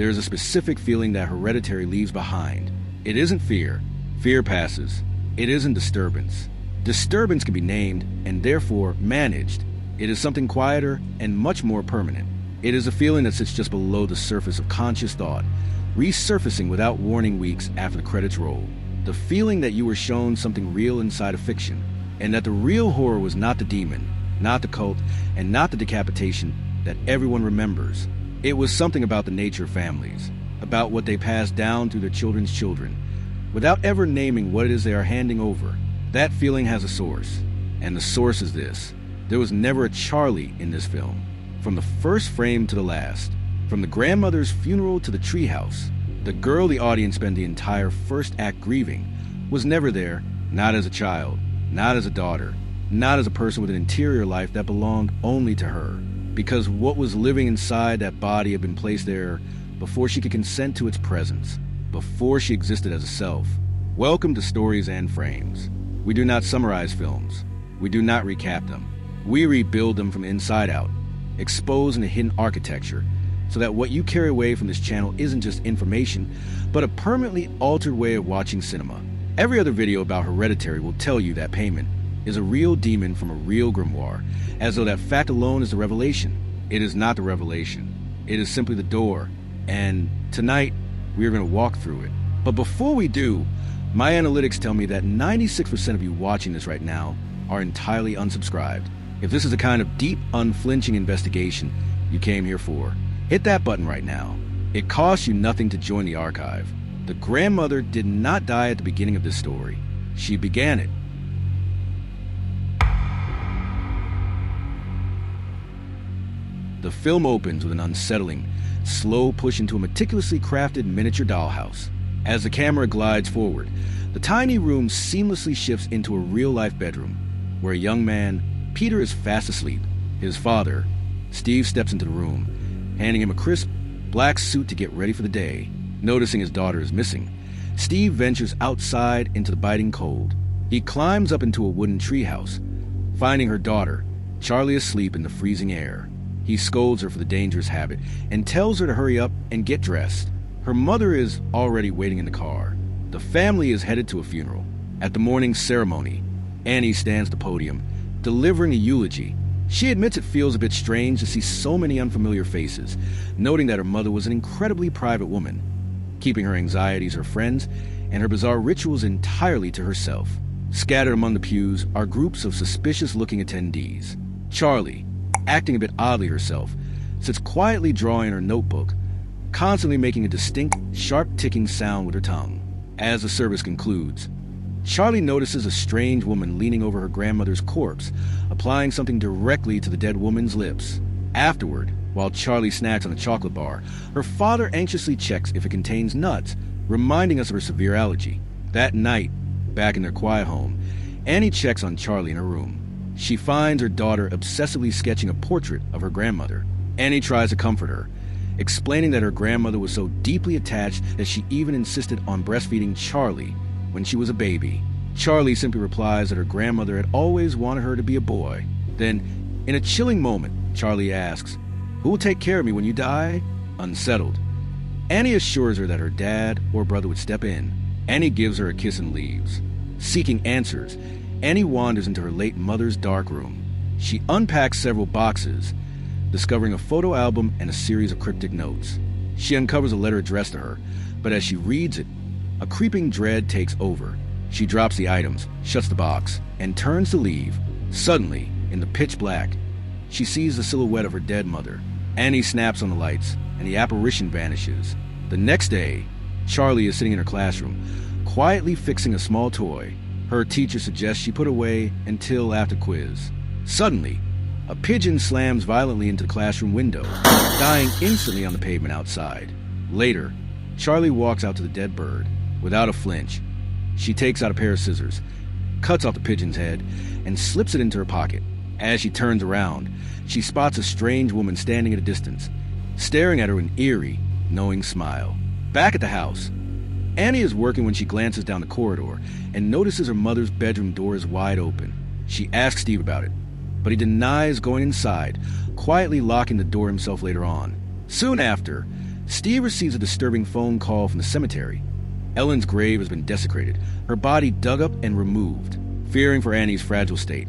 there is a specific feeling that Hereditary leaves behind. It isn't fear. Fear passes. It isn't disturbance. Disturbance can be named and therefore managed. It is something quieter and much more permanent. It is a feeling that sits just below the surface of conscious thought, resurfacing without warning weeks after the credits roll. The feeling that you were shown something real inside of fiction, and that the real horror was not the demon, not the cult, and not the decapitation that everyone remembers. It was something about the nature of families, about what they pass down through their children's children, without ever naming what it is they are handing over. That feeling has a source, and the source is this. There was never a Charlie in this film. From the first frame to the last, from the grandmother's funeral to the treehouse, the girl the audience spent the entire first act grieving was never there, not as a child, not as a daughter, not as a person with an interior life that belonged only to her, because what was living inside that body had been placed there before she could consent to its presence, before she existed as a self. Welcome to Stories and Frames. We do not summarize films. We do not recap them. We rebuild them from inside out, exposing the hidden architecture, so that what you carry away from this channel isn't just information, but a permanently altered way of watching cinema. Every other video about Hereditary will tell you that Payment is a real demon from a real grimoire, as though that fact alone is the revelation. It is not the revelation. It is simply the door, and tonight we are going to walk through it. But before we do, my analytics tell me that 96% of you watching this right now are entirely unsubscribed. If this is the kind of deep, unflinching investigation you came here for, hit that button right now. It costs you nothing to join the archive. The grandmother did not die at the beginning of this story. She began it. The film opens with an unsettling, slow push into a meticulously crafted miniature dollhouse. As the camera glides forward, the tiny room seamlessly shifts into a real-life bedroom, where a young man, Peter, is fast asleep. His father, Steve, steps into the room, handing him a crisp, black suit to get ready for the day. Noticing his daughter is missing, Steve ventures outside into the biting cold. He climbs up into a wooden treehouse, finding her daughter, Charlie, asleep in the freezing air. He scolds her for the dangerous habit and tells her to hurry up and get dressed. Her mother is already waiting in the car. The family is headed to a funeral. At the morning ceremony, Annie stands at the podium, delivering a eulogy. She admits it feels a bit strange to see so many unfamiliar faces, noting that her mother was an incredibly private woman, keeping her anxieties, her friends, and her bizarre rituals entirely to herself. Scattered among the pews are groups of suspicious-looking attendees. Charlie, acting a bit oddly herself, sits quietly drawing her notebook, constantly making a distinct, sharp ticking sound with her tongue. As the service concludes, Charlie notices a strange woman leaning over her grandmother's corpse, applying something directly to the dead woman's lips. Afterward, while Charlie snacks on a chocolate bar, her father anxiously checks if it contains nuts, reminding us of her severe allergy. That night, back in their quiet home, Annie checks on Charlie in her room. She finds her daughter obsessively sketching a portrait of her grandmother. Annie tries to comfort her, explaining that her grandmother was so deeply attached that she even insisted on breastfeeding Charlie when she was a baby. Charlie simply replies that her grandmother had always wanted her to be a boy. Then, in a chilling moment, Charlie asks, "Who will take care of me when you die?" Unsettled, Annie assures her that her dad or brother would step in. Annie gives her a kiss and leaves. Seeking answers, Annie wanders into her late mother's dark room. She unpacks several boxes, discovering a photo album and a series of cryptic notes. She uncovers a letter addressed to her, but as she reads it, a creeping dread takes over. She drops the items, shuts the box, and turns to leave. Suddenly, in the pitch black, she sees the silhouette of her dead mother. Annie snaps on the lights, and the apparition vanishes. The next day, Charlie is sitting in her classroom, quietly fixing a small toy. Her teacher suggests she put away until after quiz. Suddenly, a pigeon slams violently into the classroom window, dying instantly on the pavement outside. Later, Charlie walks out to the dead bird. Without a flinch, she takes out a pair of scissors, cuts off the pigeon's head, and slips it into her pocket. As she turns around, she spots a strange woman standing at a distance, staring at her with an eerie, knowing smile. Back at the house, Annie is working when she glances down the corridor and notices her mother's bedroom door is wide open. She asks Steve about it, but he denies going inside, quietly locking the door himself later on. Soon after, Steve receives a disturbing phone call from the cemetery. Ellen's grave has been desecrated, her body dug up and removed. Fearing for Annie's fragile state,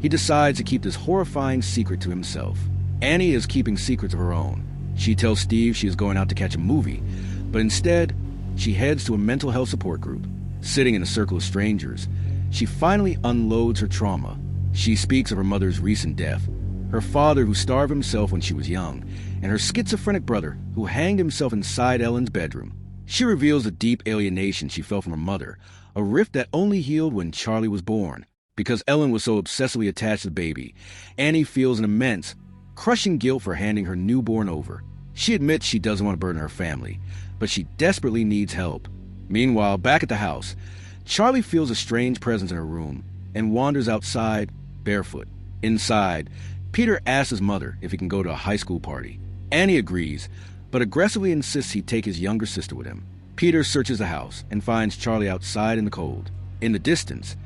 he decides to keep this horrifying secret to himself. Annie is keeping secrets of her own. She tells Steve she is going out to catch a movie, but instead, she heads to a mental health support group. Sitting in a circle of strangers, she finally unloads her trauma. She speaks of her mother's recent death, her father who starved himself when she was young, and her schizophrenic brother who hanged himself inside Ellen's bedroom. She reveals the deep alienation she felt from her mother, a rift that only healed when Charlie was born. Because Ellen was so obsessively attached to the baby, Annie feels an immense, crushing guilt for handing her newborn over. She admits she doesn't want to burden her family, but she desperately needs help. Meanwhile, back at the house, Charlie feels a strange presence in her room and wanders outside barefoot. Inside, Peter asks his mother if he can go to a high school party. Annie agrees, but aggressively insists he take his younger sister with him. Peter searches the house and finds Charlie outside in the cold. In the distance,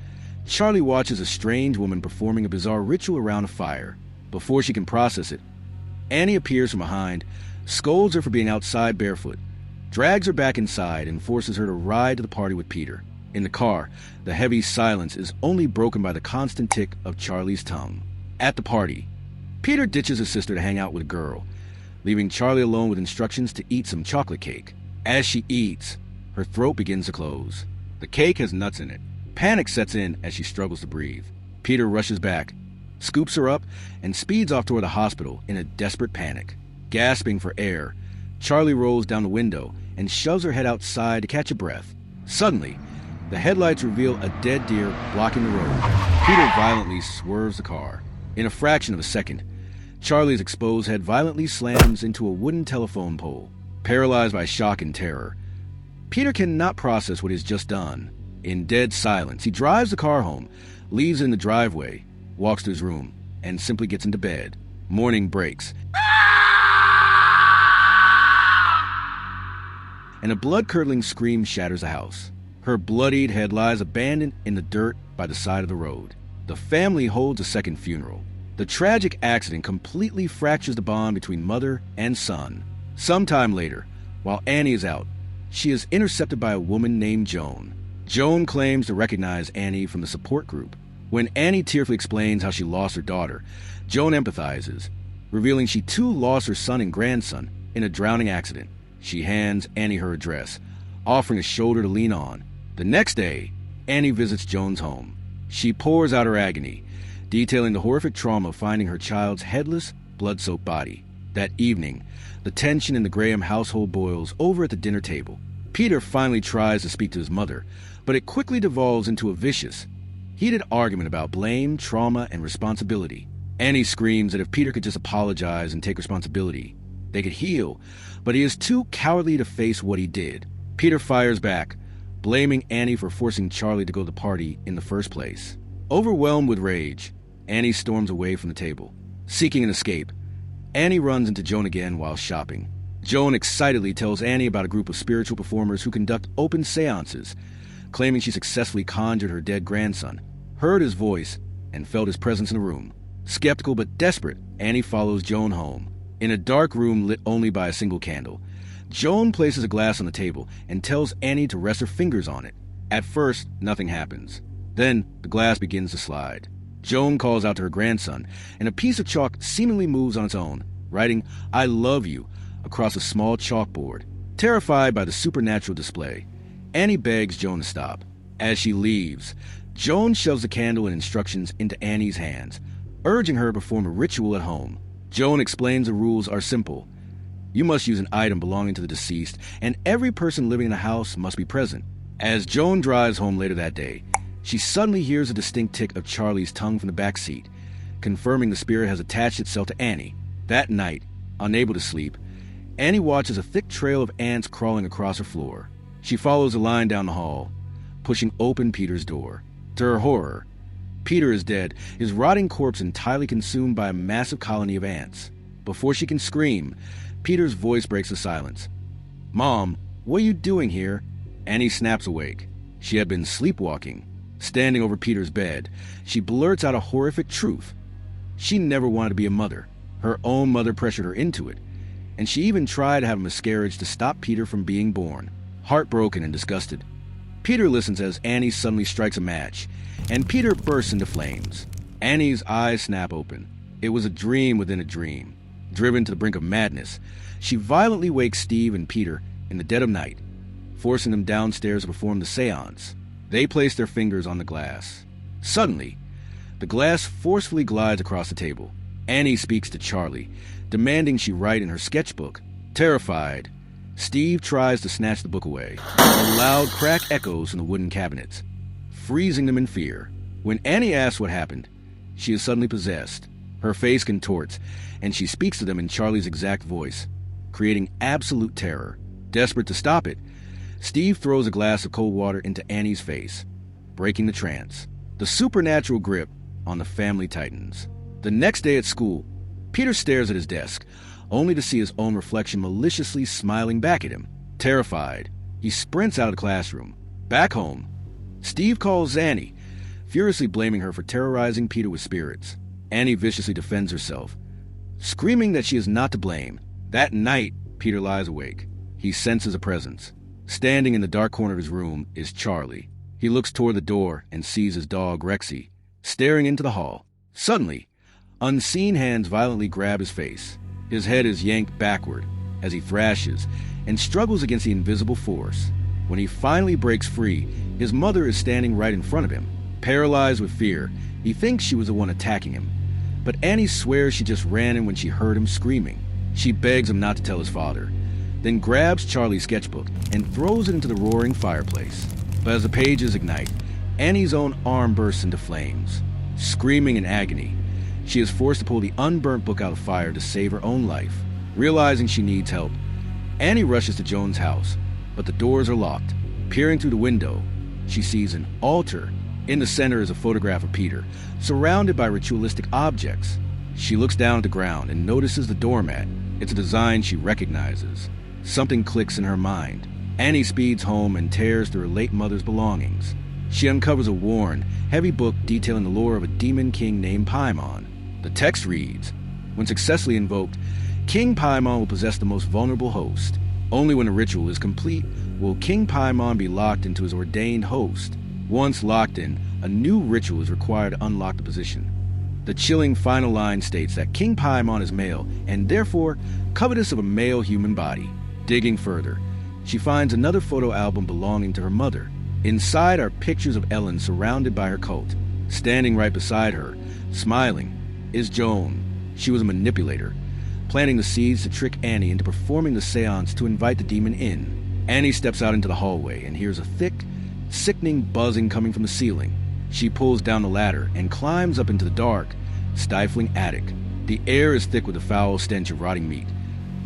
Charlie watches a strange woman performing a bizarre ritual around a fire. Before she can process it, Annie appears from behind, scolds her for being outside barefoot, drags her back inside, and forces her to ride to the party with Peter. In the car, the heavy silence is only broken by the constant tick of Charlie's tongue. At the party, Peter ditches his sister to hang out with a girl, leaving Charlie alone with instructions to eat some chocolate cake. As she eats, her throat begins to close. The cake has nuts in it. Panic sets in as she struggles to breathe. Peter rushes back, scoops her up, and speeds off toward the hospital in a desperate panic. Gasping for air, Charlie rolls down the window and shoves her head outside to catch a breath. Suddenly, the headlights reveal a dead deer blocking the road. Peter violently swerves the car. In a fraction of a second, Charlie's exposed head violently slams into a wooden telephone pole. Paralyzed by shock and terror, Peter cannot process what he has just done. In dead silence, he drives the car home, leaves it in the driveway, walks to his room, and simply gets into bed. Morning breaks, and a blood-curdling scream shatters the house. Her bloodied head lies abandoned in the dirt by the side of the road. The family holds a second funeral. The tragic accident completely fractures the bond between mother and son. Sometime later, while Annie is out, she is intercepted by a woman named Joan. Joan claims to recognize Annie from the support group. When Annie tearfully explains how she lost her daughter, Joan empathizes, revealing she too lost her son and grandson in a drowning accident. She hands Annie her address, offering a shoulder to lean on. The next day, Annie visits Joan's home. She pours out her agony, detailing the horrific trauma of finding her child's headless, blood-soaked body. That evening, the tension in the Graham household boils over at the dinner table. Peter finally tries to speak to his mother, but it quickly devolves into a vicious, heated argument about blame, trauma, and responsibility. Annie screams that if Peter could just apologize and take responsibility, they could heal, but he is too cowardly to face what he did. Peter fires back, blaming Annie for forcing Charlie to go to the party in the first place. Overwhelmed with rage, Annie storms away from the table. Seeking an escape, Annie runs into Joan again while shopping. Joan excitedly tells Annie about a group of spiritual performers who conduct open seances, claiming she successfully conjured her dead grandson, heard his voice, and felt his presence in the room. Skeptical but desperate, Annie follows Joan home. In a dark room lit only by a single candle, Joan places a glass on the table and tells Annie to rest her fingers on it. At first, nothing happens. Then, the glass begins to slide. Joan calls out to her grandson, and a piece of chalk seemingly moves on its own, writing, "I love you," across a small chalkboard. Terrified by the supernatural display, Annie begs Joan to stop. As she leaves, Joan shoves the candle and instructions into Annie's hands, urging her to perform a ritual at home. Joan explains the rules are simple. You must use an item belonging to the deceased, and every person living in the house must be present. As Joan drives home later that day, she suddenly hears a distinct tick of Charlie's tongue from the back seat, confirming the spirit has attached itself to Annie. That night, unable to sleep, Annie watches a thick trail of ants crawling across her floor. She follows the line down the hall, pushing open Peter's door. To her horror, Peter is dead, his rotting corpse entirely consumed by a massive colony of ants. Before she can scream, Peter's voice breaks the silence. "Mom, what are you doing here?" Annie snaps awake. She had been sleepwalking. Standing over Peter's bed, she blurts out a horrific truth. She never wanted to be a mother. Her own mother pressured her into it. and she even tried to have a miscarriage to stop Peter from being born. Heartbroken and disgusted, Peter listens as Annie suddenly strikes a match, and Peter bursts into flames. Annie's eyes snap open. It was a dream within a dream. Driven to the brink of madness, she violently wakes Steve and Peter in the dead of night, forcing them downstairs to perform the seance. They place their fingers on the glass. Suddenly, the glass forcefully glides across the table. Annie speaks to Charlie, demanding she write in her sketchbook. Terrified, Steve tries to snatch the book away. A loud crack echoes from the wooden cabinets, freezing them in fear. When Annie asks what happened, she is suddenly possessed. Her face contorts, and she speaks to them in Charlie's exact voice, creating absolute terror. Desperate to stop it, Steve throws a glass of cold water into Annie's face, breaking the trance. The supernatural grip on the family tightens. The next day at school, Peter stares at his desk, only to see his own reflection maliciously smiling back at him. Terrified, he sprints out of the classroom. Back home, Steve calls Annie, furiously blaming her for terrorizing Peter with spirits. Annie viciously defends herself, screaming that she is not to blame. That night, Peter lies awake. He senses a presence. Standing in the dark corner of his room is Charlie. He looks toward the door and sees his dog, Rexy, staring into the hall. Suddenly, unseen hands violently grab his face. His head is yanked backward as he thrashes and struggles against the invisible force. When he finally breaks free, his mother is standing right in front of him. Paralyzed with fear, he thinks she was the one attacking him. But Annie swears she just ran in when she heard him screaming. She begs him not to tell his father, then grabs Charlie's sketchbook and throws it into the roaring fireplace. But as the pages ignite, Annie's own arm bursts into flames. Screaming in agony, she is forced to pull the unburnt book out of the fire to save her own life. Realizing she needs help, Annie rushes to Joan's house, but the doors are locked. Peering through the window, she sees an altar. In the center is a photograph of Peter, surrounded by ritualistic objects. She looks down at the ground and notices the doormat. It's a design she recognizes. Something clicks in her mind. Annie speeds home and tears through her late mother's belongings. She uncovers a worn, heavy book detailing the lore of a demon king named Paimon. The text reads, when successfully invoked, King Paimon will possess the most vulnerable host. Only when the ritual is complete will King Paimon be locked into his ordained host. Once locked in, a new ritual is required to unlock the position. The chilling final line states that King Paimon is male and therefore covetous of a male human body. Digging further, she finds another photo album belonging to her mother. Inside are pictures of Ellen surrounded by her cult. Standing right beside her, smiling, is Joan. She was a manipulator, planting the seeds to trick Annie into performing the seance to invite the demon in. Annie steps out into the hallway and hears a thick, sickening buzzing coming from the ceiling. She pulls down the ladder and climbs up into the dark, stifling attic. The air is thick with the foul stench of rotting meat,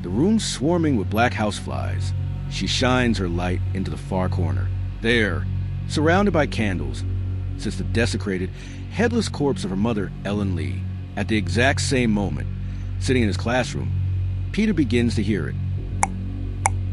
the room swarming with black houseflies. She shines her light into the far corner. There, surrounded by candles, sits the desecrated, headless corpse of her mother, Ellen Lee. At the exact same moment, sitting in his classroom, Peter begins to hear it.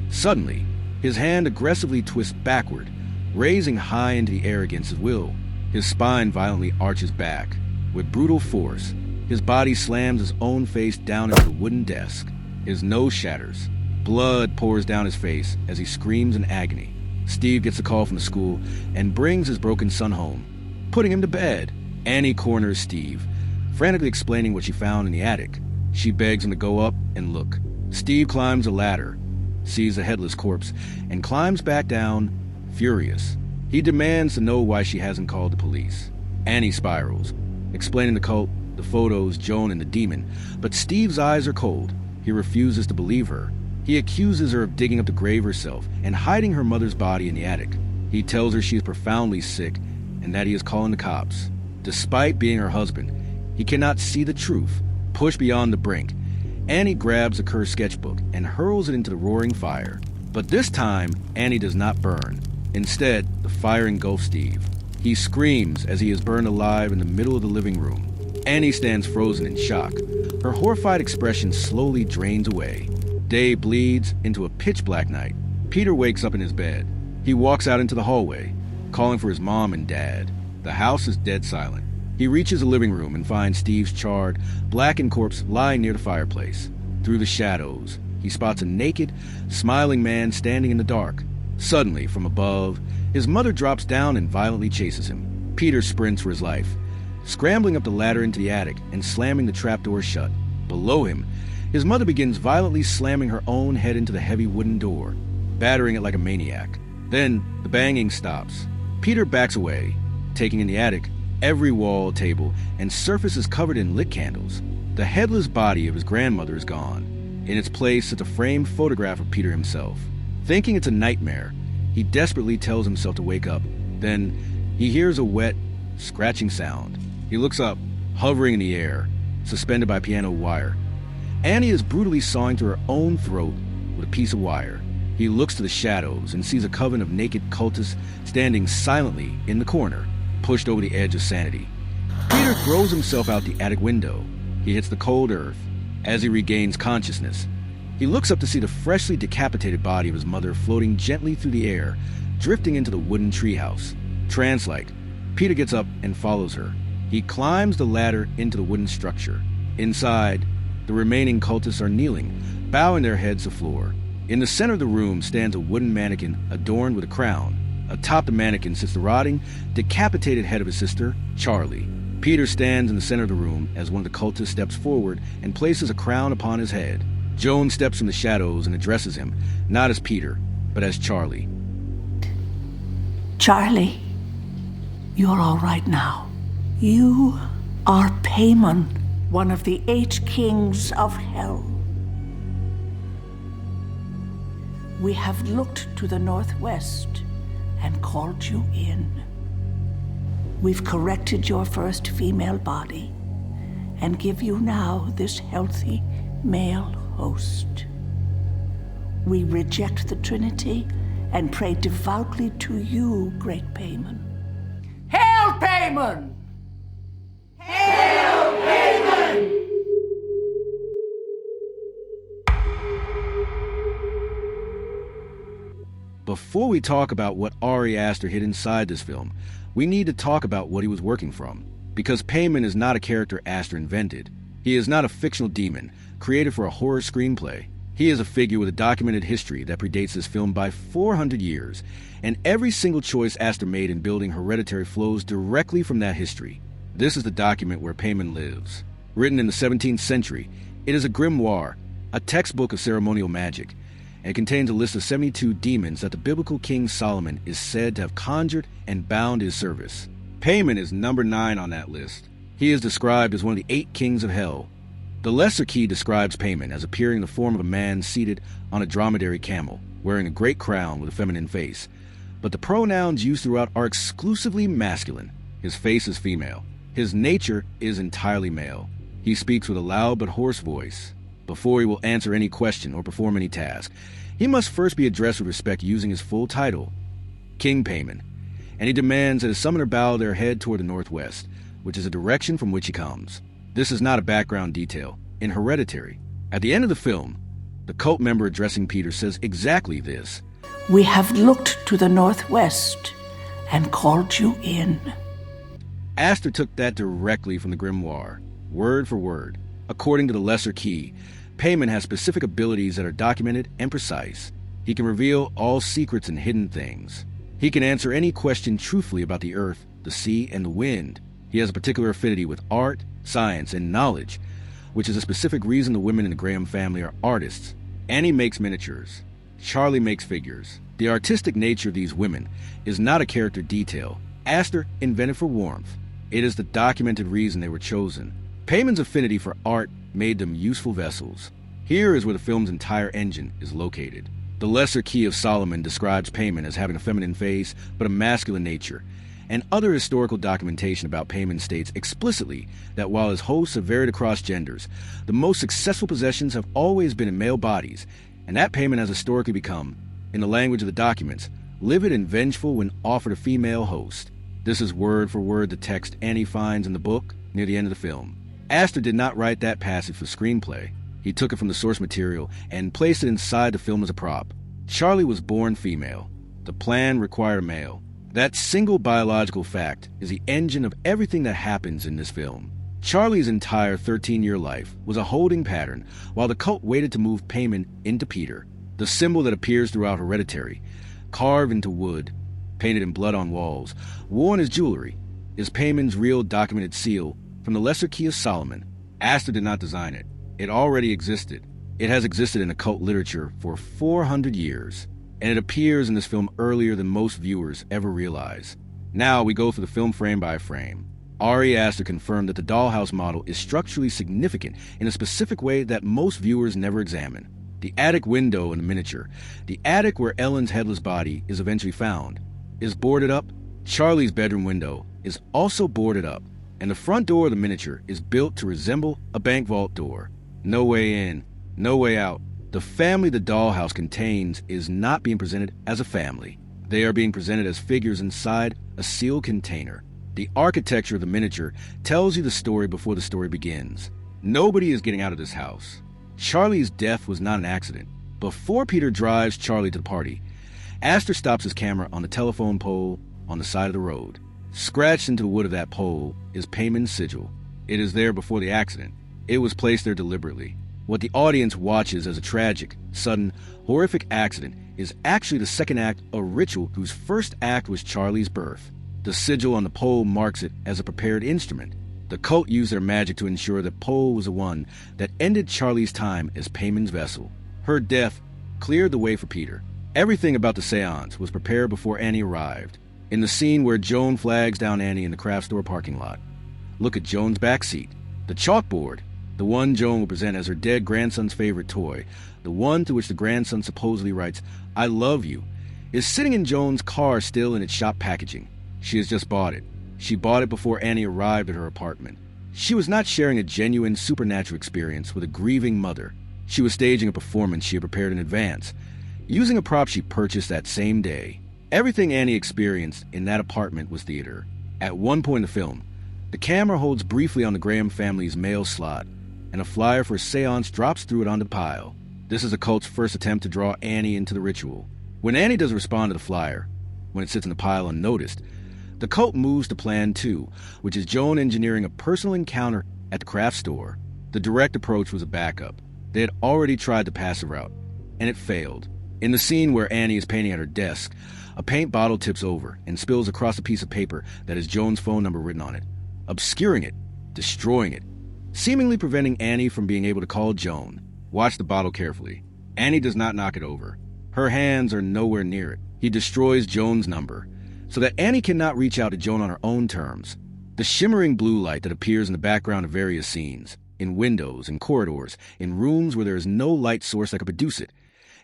Suddenly, his hand aggressively twists backward, raising high into the air against his will. His spine violently arches back. With brutal force, his body slams his own face down into the wooden desk. His nose shatters. Blood pours down his face as he screams in agony. Steve gets a call from the school and brings his broken son home, putting him to bed. Annie corners Steve, frantically explaining what she found in the attic. She begs him to go up and look. Steve climbs a ladder, sees the headless corpse, and climbs back down, furious. He demands to know why she hasn't called the police. Annie spirals, explaining the cult, the photos, Joan, and the demon, but Steve's eyes are cold. He refuses to believe her. He accuses her of digging up the grave herself and hiding her mother's body in the attic. He tells her she is profoundly sick and that he is calling the cops. Despite being her husband, he cannot see the truth. Pushed beyond the brink, Annie grabs the cursed sketchbook and hurls it into the roaring fire. But this time, Annie does not burn. Instead, the fire engulfs Steve. He screams as he is burned alive in the middle of the living room. Annie stands frozen in shock. Her horrified expression slowly drains away. Day bleeds into a pitch-black night. Peter wakes up in his bed. He walks out into the hallway, calling for his mom and dad. The house is dead silent. He reaches the living room and finds Steve's charred, blackened corpse lying near the fireplace. Through the shadows, he spots a naked, smiling man standing in the dark. Suddenly, from above, his mother drops down and violently chases him. Peter sprints for his life, scrambling up the ladder into the attic and slamming the trapdoor shut. Below him, his mother begins violently slamming her own head into the heavy wooden door, battering it like a maniac. Then, the banging stops. Peter backs away, taking in the attic every wall, table, and surface is covered in lit candles. The headless body of his grandmother is gone. In its place sits a framed photograph of Peter himself. Thinking it's a nightmare, he desperately tells himself to wake up. Then, he hears a wet, scratching sound. He looks up, hovering in the air, suspended by piano wire. Annie is brutally sawing through her own throat with a piece of wire. He looks to the shadows and sees a coven of naked cultists standing silently in the corner, pushed over the edge of sanity. Peter throws himself out the attic window. He hits the cold earth. As he regains consciousness, he looks up to see the freshly decapitated body of his mother floating gently through the air, drifting into the wooden treehouse. Trance-like, Peter gets up and follows her. He climbs the ladder into the wooden structure. Inside, the remaining cultists are kneeling, bowing their heads to the floor. In the center of the room stands a wooden mannequin adorned with a crown. Atop the mannequin sits the rotting, decapitated head of his sister, Charlie. Peter stands in the center of the room as one of the cultists steps forward and places a crown upon his head. Joan steps from the shadows and addresses him, not as Peter, but as Charlie. Charlie, you're all right now. You are Payman, one of the 8 kings of hell. We have looked to the northwest and called you in. We've corrected your first female body and give you now this healthy male host. We reject the Trinity and pray devoutly to you, great Payman. Hail Payman! Hail Payman! Before we talk about what Ari Aster hid inside this film, we need to talk about what he was working from. Because Payman is not a character Aster invented. He is not a fictional demon created for a horror screenplay. He is a figure with a documented history that predates this film by 400 years, and every single choice Aster made in building Hereditary flows directly from that history. This is the document where Payman lives. Written in the 17th century, it is a grimoire, a textbook of ceremonial magic, and contains a list of 72 demons that the biblical King Solomon is said to have conjured and bound his service. Payman is number 9 on that list. He is described as one of the 8 kings of hell. The Lesser Key describes Payman as appearing in the form of a man seated on a dromedary camel, wearing a great crown with a feminine face. But the pronouns used throughout are exclusively masculine. His face is female. His nature is entirely male. He speaks with a loud but hoarse voice. Before he will answer any question or perform any task, he must first be addressed with respect using his full title, King Payman, and he demands that his summoner bow their head toward the northwest, which is the direction from which he comes. This is not a background detail. In Hereditary, at the end of the film, the cult member addressing Peter says exactly this. We have looked to the northwest and called you in. Aster took that directly from the grimoire, word for word. According to the Lesser Key, Payman has specific abilities that are documented and precise. He can reveal all secrets and hidden things. He can answer any question truthfully about the earth, the sea, and the wind. He has a particular affinity with art, science, and knowledge, which is a specific reason the women in the Graham family are artists. Annie makes miniatures. Charlie makes figures. The artistic nature of these women is not a character detail. Aster invented for warmth. It is the documented reason they were chosen. Payman's affinity for art made them useful vessels. Here is where the film's entire engine is located. The Lesser Key of Solomon describes Payman as having a feminine face, but a masculine nature, and other historical documentation about Payman states explicitly that while his hosts have varied across genders, the most successful possessions have always been in male bodies, and that Payman has historically become, in the language of the documents, livid and vengeful when offered a female host. This is word for word the text Annie finds in the book near the end of the film. Aster did not write that passage for screenplay. He took it from the source material and placed it inside the film as a prop. Charlie was born female. The plan required a male. That single biological fact is the engine of everything that happens in this film. Charlie's entire 13-year life was a holding pattern while the cult waited to move Payman into Peter, the symbol that appears throughout Hereditary, carved into wood, painted in blood on walls, worn as jewelry, is Payman's real documented seal from the Lesser Key of Solomon. Aster did not design it. It already existed. It has existed in occult literature for 400 years, and it appears in this film earlier than most viewers ever realize. Now we go through the film frame by frame. Ari Aster confirmed that the dollhouse model is structurally significant in a specific way that most viewers never examine. The attic window in the miniature, the attic where Ellen's headless body is eventually found, is boarded up. Charlie's bedroom window is also boarded up, and the front door of the miniature is built to resemble a bank vault door. No way in, no way out. The family the dollhouse contains is not being presented as a family. They are being presented as figures inside a sealed container. The architecture of the miniature tells you the story before the story begins. Nobody is getting out of this house. Charlie's death was not an accident. Before Peter drives Charlie to the party, Aster stops his camera on the telephone pole on the side of the road. Scratched into the wood of that pole is Payman's sigil. It is there before the accident. It was placed there deliberately. What the audience watches as a tragic, sudden, horrific accident is actually the second act of a ritual whose first act was Charlie's birth. The sigil on the pole marks it as a prepared instrument. The cult used their magic to ensure that pole was the one that ended Charlie's time as Payman's vessel. Her death cleared the way for Peter. Everything about the seance was prepared before Annie arrived. In the scene where Joan flags down Annie in the craft store parking lot, look at Joan's backseat. The chalkboard, the one Joan will present as her dead grandson's favorite toy, the one to which the grandson supposedly writes, "I love you," is sitting in Joan's car still in its shop packaging. She has just bought it. She bought it before Annie arrived at her apartment. She was not sharing a genuine supernatural experience with a grieving mother. She was staging a performance she had prepared in advance, using a prop she purchased that same day. Everything Annie experienced in that apartment was theater. At one point in the film, the camera holds briefly on the Graham family's mail slot, and a flyer for a seance drops through it on the pile. This is the cult's first attempt to draw Annie into the ritual. When Annie does respond to the flyer, when it sits in the pile unnoticed, the cult moves to Plan 2, which is Joan engineering a personal encounter at the craft store. The direct approach was a backup. They had already tried the passive route, and it failed. In the scene where Annie is painting at her desk, a paint bottle tips over and spills across a piece of paper that has Joan's phone number written on it, obscuring it, destroying it, seemingly preventing Annie from being able to call Joan. Watch the bottle carefully. Annie does not knock it over. Her hands are nowhere near it. He destroys Joan's number, so that Annie cannot reach out to Joan on her own terms. The shimmering blue light that appears in the background of various scenes, in windows, in corridors, in rooms where there is no light source that could produce it,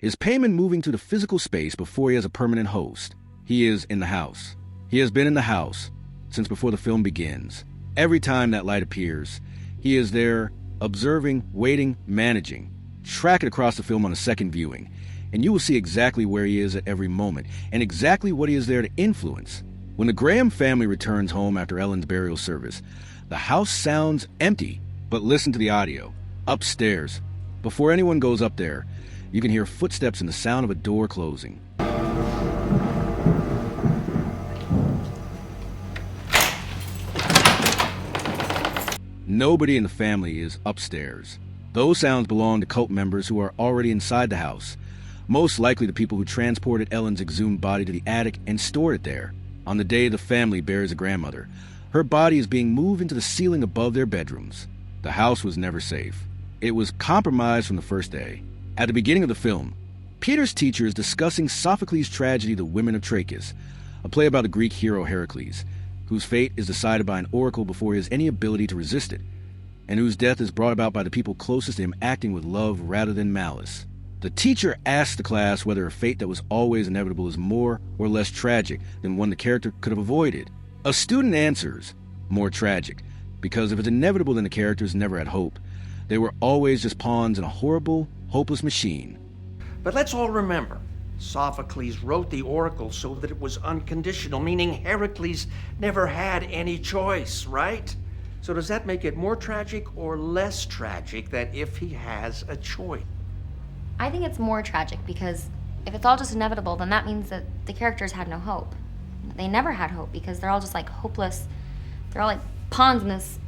is Payman moving to the physical space before he has a permanent host. He is in the house. He has been in the house since before the film begins. Every time that light appears, he is there, observing, waiting, managing. Track it across the film on a second viewing, and you will see exactly where he is at every moment, and exactly what he is there to influence. When the Graham family returns home after Ellen's burial service, the house sounds empty, but listen to the audio. Upstairs, before anyone goes up there, you can hear footsteps and the sound of a door closing. Nobody in the family is upstairs. Those sounds belong to cult members who are already inside the house, most likely the people who transported Ellen's exhumed body to the attic and stored it there. On the day the family buries a grandmother, her body is being moved into the ceiling above their bedrooms. The house was never safe. It was compromised from the first day. At the beginning of the film, Peter's teacher is discussing Sophocles' tragedy, The Women of Trachis, a play about the Greek hero Heracles, whose fate is decided by an oracle before he has any ability to resist it, and whose death is brought about by the people closest to him acting with love rather than malice. The teacher asks the class whether a fate that was always inevitable is more or less tragic than one the character could have avoided. A student answers, more tragic, because if it's inevitable then the characters never had hope. They were always just pawns in a horrible, hopeless machine. But let's all remember, Sophocles wrote the oracle so that it was unconditional, meaning Heracles never had any choice, right? So does that make it more tragic or less tragic than if he has a choice? I think it's more tragic because if it's all just inevitable, then that means that the characters had no hope. They never had hope because they're all just like hopeless. They're all like pawns in this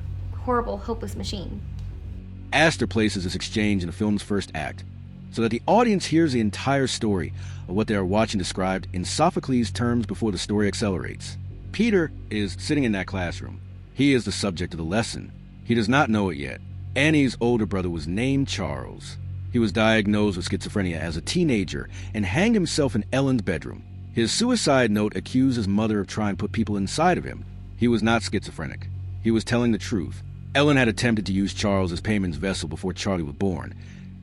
horrible, hopeless machine. Aster places this exchange in the film's first act, so that the audience hears the entire story of what they are watching described in Sophocles' terms before the story accelerates. Peter is sitting in that classroom. He is the subject of the lesson. He does not know it yet. Annie's older brother was named Charles. He was diagnosed with schizophrenia as a teenager and hanged himself in Ellen's bedroom. His suicide note accused his mother of trying to put people inside of him. He was not schizophrenic. He was telling the truth. Ellen had attempted to use Charles as payment's vessel before Charlie was born,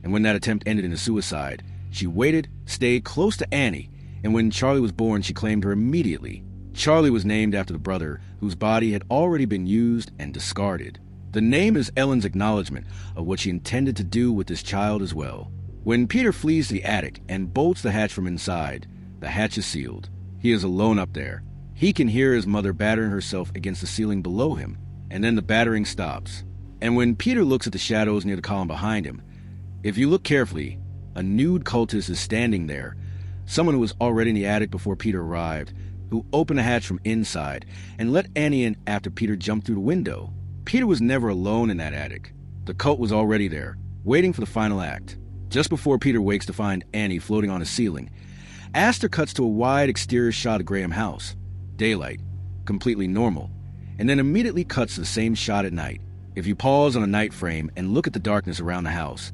and when that attempt ended in a suicide, she waited, stayed close to Annie, and when Charlie was born, she claimed her immediately. Charlie was named after the brother whose body had already been used and discarded. The name is Ellen's acknowledgement of what she intended to do with this child as well. When Peter flees the attic and bolts the hatch from inside, the hatch is sealed. He is alone up there. He can hear his mother battering herself against the ceiling below him, and then the battering stops. And when Peter looks at the shadows near the column behind him, if you look carefully, a nude cultist is standing there, someone who was already in the attic before Peter arrived, who opened the hatch from inside and let Annie in after Peter jumped through the window. Peter was never alone in that attic. The cult was already there, waiting for the final act. Just before Peter wakes to find Annie floating on a ceiling, Aster cuts to a wide exterior shot of Graham House. Daylight, completely normal, and then immediately cuts to the same shot at night. If you pause on a night frame and look at the darkness around the house,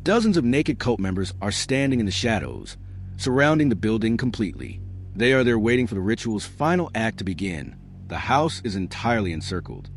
dozens of naked cult members are standing in the shadows, surrounding the building completely. They are there waiting for the ritual's final act to begin. The house is entirely encircled.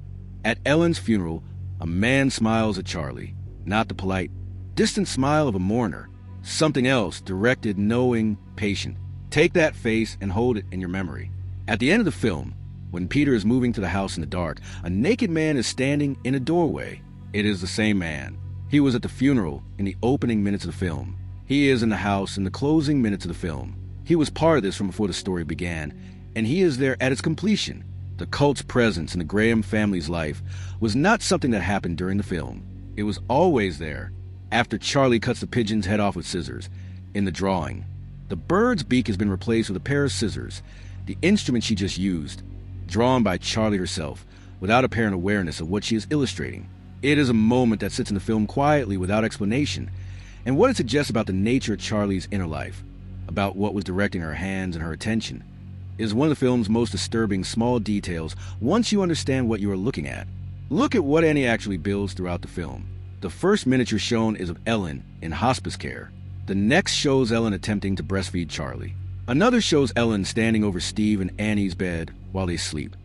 At Ellen's funeral, a man smiles at Charlie, not the polite, distant smile of a mourner. Something else, directed, knowing, patient. Take that face and hold it in your memory. At the end of the film, when Peter is moving to the house in the dark, a naked man is standing in a doorway. It is the same man. He was at the funeral in the opening minutes of the film. He is in the house in the closing minutes of the film. He was part of this from before the story began, and he is there at its completion. The cult's presence in the Graham family's life was not something that happened during the film. It was always there, after Charlie cuts the pigeon's head off with scissors. In the drawing, the bird's beak has been replaced with a pair of scissors, the instrument she just used, drawn by Charlie herself, without apparent awareness of what she is illustrating. It is a moment that sits in the film quietly without explanation, and what it suggests about the nature of Charlie's inner life, about what was directing her hands and her attention, is one of the film's most disturbing small details once you understand what you are looking at. Look at what Annie actually builds throughout the film. The first miniature shown is of Ellen in hospice care. The next shows Ellen attempting to breastfeed Charlie. Another shows Ellen standing over Steve and Annie's bed while they sleep,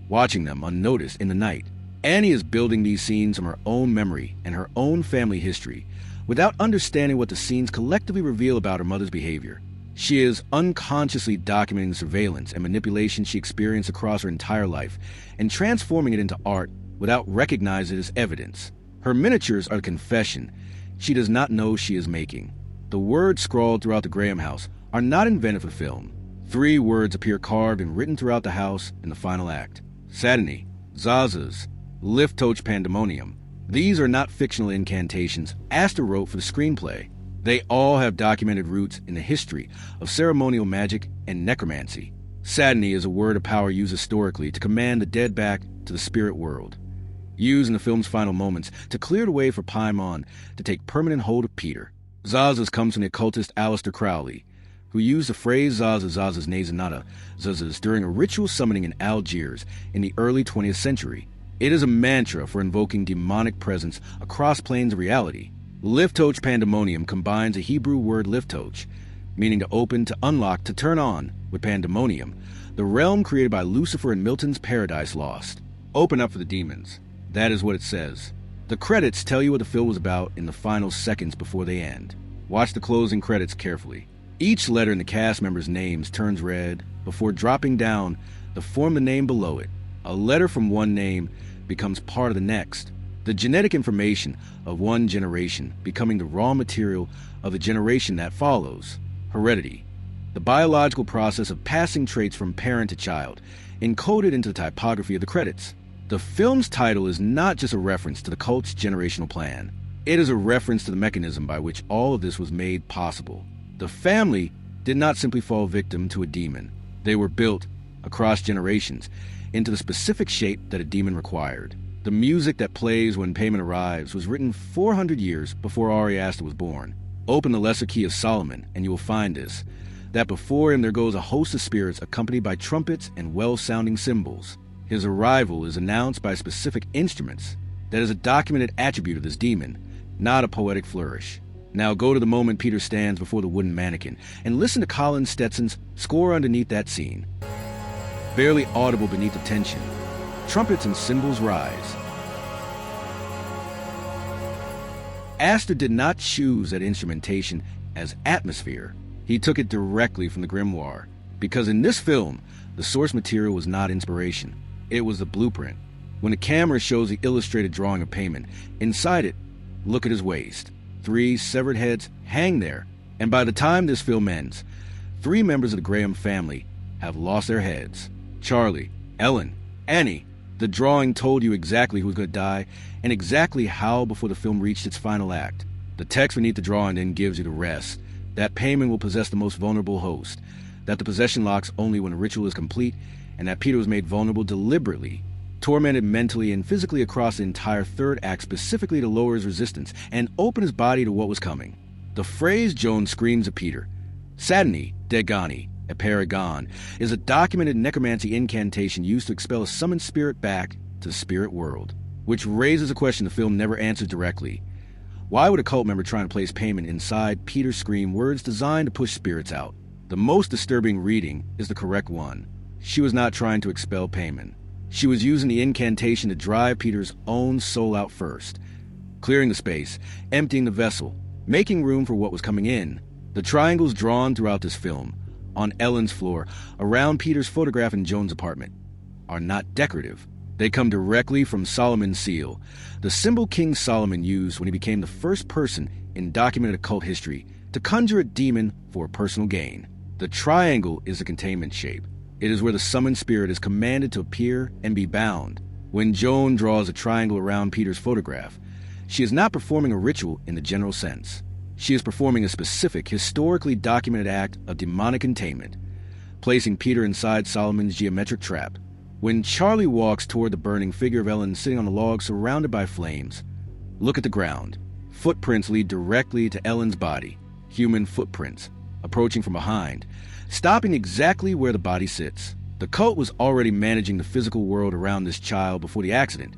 watching them unnoticed in the night. Annie is building these scenes from her own memory and her own family history, without understanding what the scenes collectively reveal about her mother's behavior. She is unconsciously documenting the surveillance and manipulation she experienced across her entire life and transforming it into art without recognizing it as evidence. Her miniatures are the confession she does not know she is making. The words scrawled throughout the Graham house are not invented for the film. 3 words appear carved and written throughout the house in the final act. Satiny, Zazas, Liftoch Pandemonium. These are not fictional incantations Aster wrote for the screenplay. They all have documented roots in the history of ceremonial magic and necromancy. Satiny is a word of power used historically to command the dead back to the spirit world, used in the film's final moments to clear the way for Paimon to take permanent hold of Peter. Zazas comes from the occultist Aleister Crowley, who used the phrase Zazas Nazanata Zazas during a ritual summoning in Algiers in the early 20th century. It is a mantra for invoking demonic presence across planes of reality. Liftoch Pandemonium combines a Hebrew word liftoch, meaning to open, to unlock, to turn on, with Pandemonium, the realm created by Lucifer in Milton's Paradise Lost. Open up for the demons. That is what it says. The credits tell you what the film was about in the final seconds before they end. Watch the closing credits carefully. Each letter in the cast members' names turns red before dropping down to form the name below it. A letter from one name becomes part of the next. The genetic information of one generation becoming the raw material of the generation that follows. Heredity, the biological process of passing traits from parent to child, encoded into the typography of the credits. The film's title is not just a reference to the cult's generational plan. It is a reference to the mechanism by which all of this was made possible. The family did not simply fall victim to a demon. They were built, across generations, into the specific shape that a demon required. The music that plays when payment arrives was written 400 years before Ari Aster was born. Open the Lesser Key of Solomon, and you will find this, that before him there goes a host of spirits accompanied by trumpets and well-sounding cymbals. His arrival is announced by specific instruments. That is a documented attribute of this demon, not a poetic flourish. Now go to the moment Peter stands before the wooden mannequin and listen to Colin Stetson's score underneath that scene. Barely audible beneath the tension, trumpets and cymbals rise. Aster did not choose that instrumentation as atmosphere. He took it directly from the grimoire, because in this film, the source material was not inspiration. It was the blueprint. When the camera shows the illustrated drawing of Payman, inside it, look at his waist. 3 severed heads hang there, and by the time this film ends, 3 members of the Graham family have lost their heads. Charlie, Ellen, Annie. The drawing told you exactly who was going to die and exactly how before the film reached its final act. The text beneath the drawing then gives you the rest, that Payman will possess the most vulnerable host, that the possession locks only when the ritual is complete, and that Peter was made vulnerable deliberately, tormented mentally and physically across the entire third act specifically to lower his resistance and open his body to what was coming. The phrase Joan screams at Peter, Sadani, Degani, Eparagon, is a documented necromancy incantation used to expel a summoned spirit back to the spirit world, which raises a question the film never answers directly. Why would a cult member trying to place Payman inside Peter scream words designed to push spirits out? The most disturbing reading is the correct one. She was not trying to expel Payman. She was using the incantation to drive Peter's own soul out first, clearing the space, emptying the vessel, making room for what was coming in. The triangles drawn throughout this film, on Ellen's floor, around Peter's photograph in Joan's apartment, are not decorative. They come directly from Solomon's seal, the symbol King Solomon used when he became the first person in documented occult history to conjure a demon for personal gain. The triangle is a containment shape. It is where the summoned spirit is commanded to appear and be bound. When Joan draws a triangle around Peter's photograph, she is not performing a ritual in the general sense. She is performing a specific, historically documented act of demonic containment, placing Peter inside Solomon's geometric trap. When Charlie walks toward the burning figure of Ellen sitting on a log surrounded by flames, look at the ground. Footprints lead directly to Ellen's body, human footprints, approaching from behind, stopping exactly where the body sits. The cult was already managing the physical world around this child before the accident,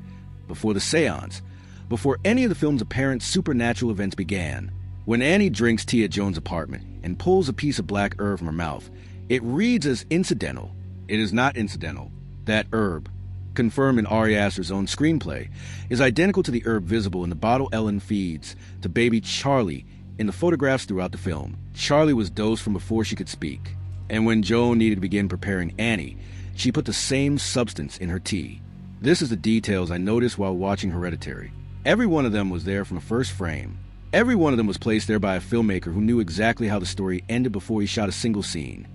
before the seance, before any of the film's apparent supernatural events began. When Annie drinks tea at Joan's apartment and pulls a piece of black herb from her mouth, it reads as incidental. It is not incidental. That herb, confirmed in Ari Aster's own screenplay, is identical to the herb visible in the bottle Ellen feeds to baby Charlie in the photographs throughout the film. Charlie was dosed from before she could speak, and when Joan needed to begin preparing Annie, she put the same substance in her tea. This is the details I noticed while watching Hereditary. Every one of them was there from the first frame. Every one of them was placed there by a filmmaker who knew exactly how the story ended before he shot a single scene.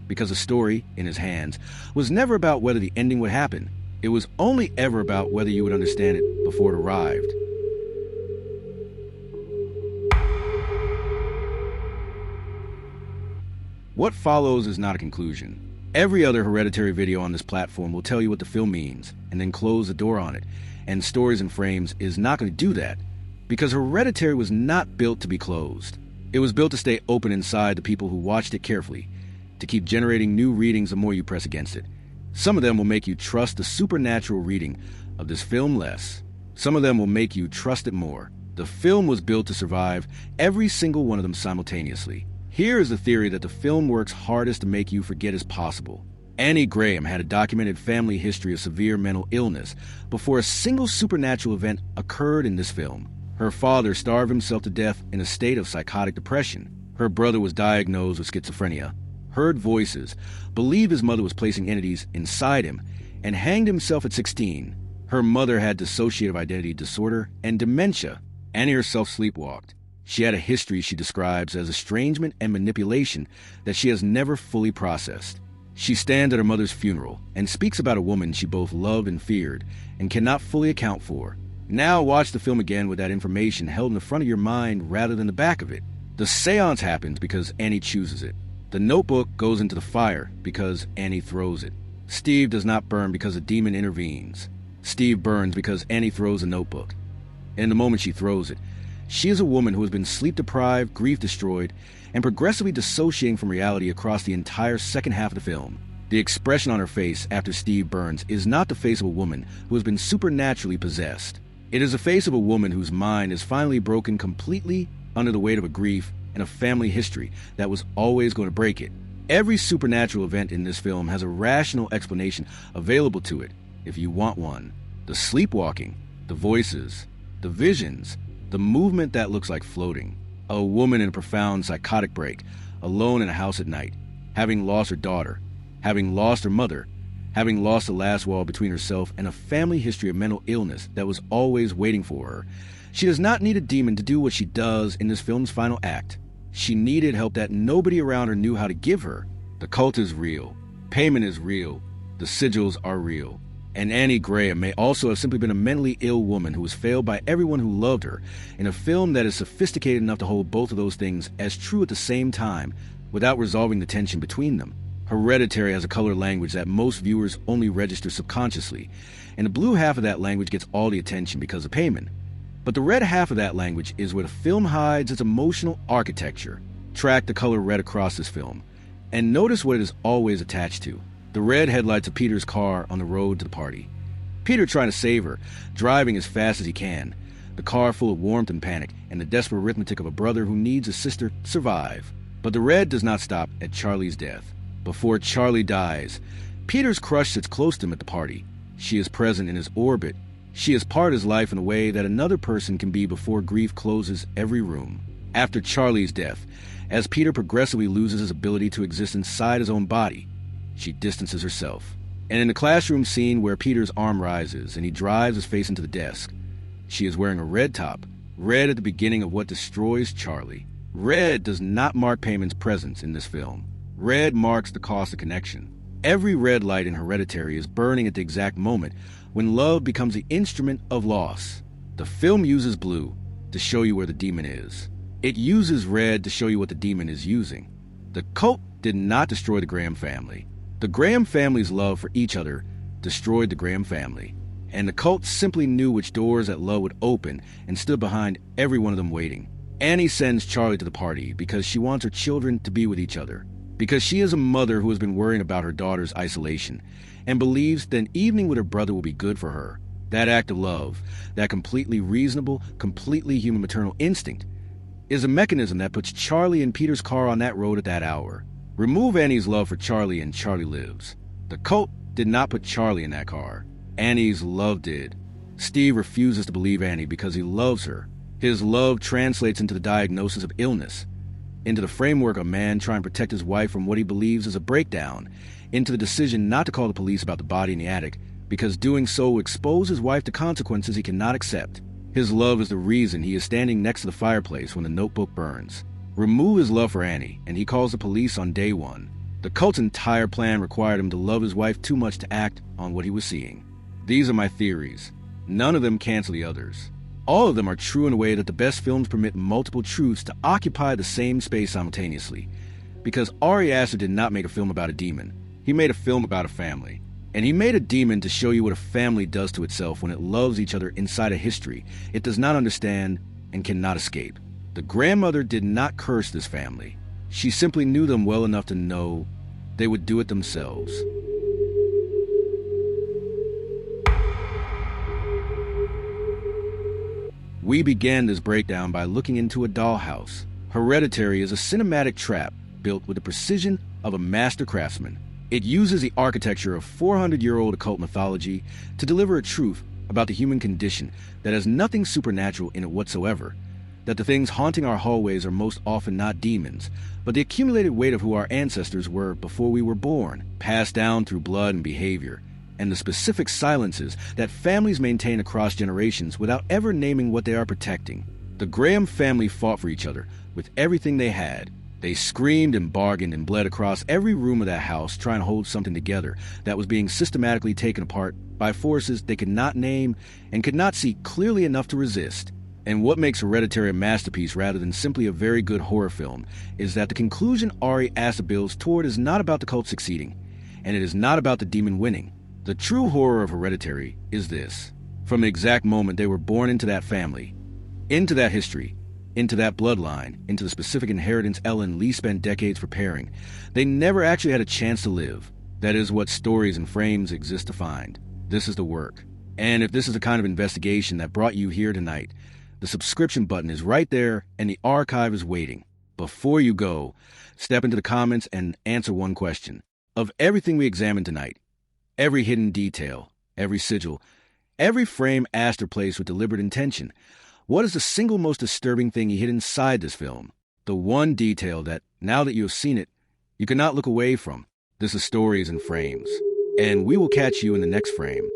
Because the story, in his hands, was never about whether the ending would happen. It was only ever about whether you would understand it before it arrived. What follows is not a conclusion. Every other Hereditary video on this platform will tell you what the film means, and then close the door on it. And Stories and Frames is not going to do that, because Hereditary was not built to be closed. It was built to stay open inside the people who watched it carefully, to keep generating new readings the more you press against it. Some of them will make you trust the supernatural reading of this film less. Some of them will make you trust it more. The film was built to survive every single one of them simultaneously. Here is the theory that the film works hardest to make you forget is possible. Annie Graham had a documented family history of severe mental illness before a single supernatural event occurred in this film. Her father starved himself to death in a state of psychotic depression. Her brother was diagnosed with schizophrenia, heard voices, believed his mother was placing entities inside him, and hanged himself at 16. Her mother had dissociative identity disorder and dementia. Annie herself sleepwalked. She had a history she describes as estrangement and manipulation that she has never fully processed. She stands at her mother's funeral and speaks about a woman she both loved and feared and cannot fully account for. Now watch the film again with that information held in the front of your mind rather than the back of it. The seance happens because Annie chooses it. The notebook goes into the fire because Annie throws it. Steve does not burn because a demon intervenes. Steve burns because Annie throws a notebook. And the moment she throws it, she is a woman who has been sleep-deprived, grief-destroyed, and progressively dissociating from reality across the entire second half of the film. The expression on her face after Steve burns is not the face of a woman who has been supernaturally possessed. It is the face of a woman whose mind is finally broken completely under the weight of a grief and a family history that was always going to break it. Every supernatural event in this film has a rational explanation available to it if you want one. The sleepwalking, the voices, the visions, the movement that looks like floating, a woman in a profound psychotic break, alone in a house at night, having lost her daughter, having lost her mother, having lost the last wall between herself and a family history of mental illness that was always waiting for her. She does not need a demon to do what she does in this film's final act. She needed help that nobody around her knew how to give her. The cult is real. Payment is real. The sigils are real. And Annie Graham may also have simply been a mentally ill woman who was failed by everyone who loved her in a film that is sophisticated enough to hold both of those things as true at the same time without resolving the tension between them. Hereditary has a color language that most viewers only register subconsciously, and the blue half of that language gets all the attention because of payment. But the red half of that language is where the film hides its emotional architecture. Track the color red across this film, and notice what it is always attached to. The red headlights of Peter's car on the road to the party. Peter trying to save her, driving as fast as he can. The car full of warmth and panic, and the desperate arithmetic of a brother who needs a sister to survive. But the red does not stop at Charlie's death. Before Charlie dies, Peter's crush sits close to him at the party. She is present in his orbit. She is part of his life in a way that another person can be before grief closes every room. After Charlie's death, as Peter progressively loses his ability to exist inside his own body, she distances herself. And in the classroom scene where Peter's arm rises and he drives his face into the desk, she is wearing a red top, red at the beginning of what destroys Charlie. Red does not mark Payman's presence in this film. Red marks the cost of connection. Every red light in Hereditary is burning at the exact moment when love becomes the instrument of loss. The film uses blue to show you where the demon is. It uses red to show you what the demon is using. The cult did not destroy the Graham family. The Graham family's love for each other destroyed the Graham family. And the cult simply knew which doors that love would open and stood behind every one of them waiting. Annie sends Charlie to the party because she wants her children to be with each other. Because she is a mother who has been worrying about her daughter's isolation and believes that an evening with her brother will be good for her. That act of love, that completely reasonable, completely human maternal instinct, is a mechanism that puts Charlie in Peter's car on that road at that hour. Remove Annie's love for Charlie and Charlie lives. The cult did not put Charlie in that car. Annie's love did. Steve refuses to believe Annie because he loves her. His love translates into the diagnosis of illness, into the framework of a man trying to protect his wife from what he believes is a breakdown, into the decision not to call the police about the body in the attic because doing so will expose his wife to consequences he cannot accept. His love is the reason he is standing next to the fireplace when the notebook burns. Remove his love for Annie, and he calls the police on day one. The cult's entire plan required him to love his wife too much to act on what he was seeing. These are my theories. None of them cancel the others. All of them are true in a way that the best films permit multiple truths to occupy the same space simultaneously. Because Ari Aster did not make a film about a demon. He made a film about a family. And he made a demon to show you what a family does to itself when it loves each other inside a history it does not understand and cannot escape. The grandmother did not curse this family. She simply knew them well enough to know they would do it themselves. We began this breakdown by looking into a dollhouse. Hereditary is a cinematic trap built with the precision of a master craftsman. It uses the architecture of 400-year-old occult mythology to deliver a truth about the human condition that has nothing supernatural in it whatsoever, that the things haunting our hallways are most often not demons, but the accumulated weight of who our ancestors were before we were born, passed down through blood and behavior, and the specific silences that families maintain across generations without ever naming what they are protecting. The Graham family fought for each other with everything they had. They screamed and bargained and bled across every room of that house trying to hold something together that was being systematically taken apart by forces they could not name and could not see clearly enough to resist. And what makes Hereditary a masterpiece rather than simply a very good horror film is that the conclusion Ari Aster builds toward is not about the cult succeeding, and it is not about the demon winning. The true horror of Hereditary is this. From the exact moment they were born into that family, into that history, into that bloodline, into the specific inheritance Ellen Lee spent decades preparing, they never actually had a chance to live. That is what Stories and Frames exist to find. This is the work. And if this is the kind of investigation that brought you here tonight, the subscription button is right there and the archive is waiting. Before you go, step into the comments and answer one question. Of everything we examined tonight, every hidden detail, every sigil, every frame Aster placed with deliberate intention, what is the single most disturbing thing he hid inside this film? The one detail that, now that you have seen it, you cannot look away from. This is Stories and Frames, and we will catch you in the next frame.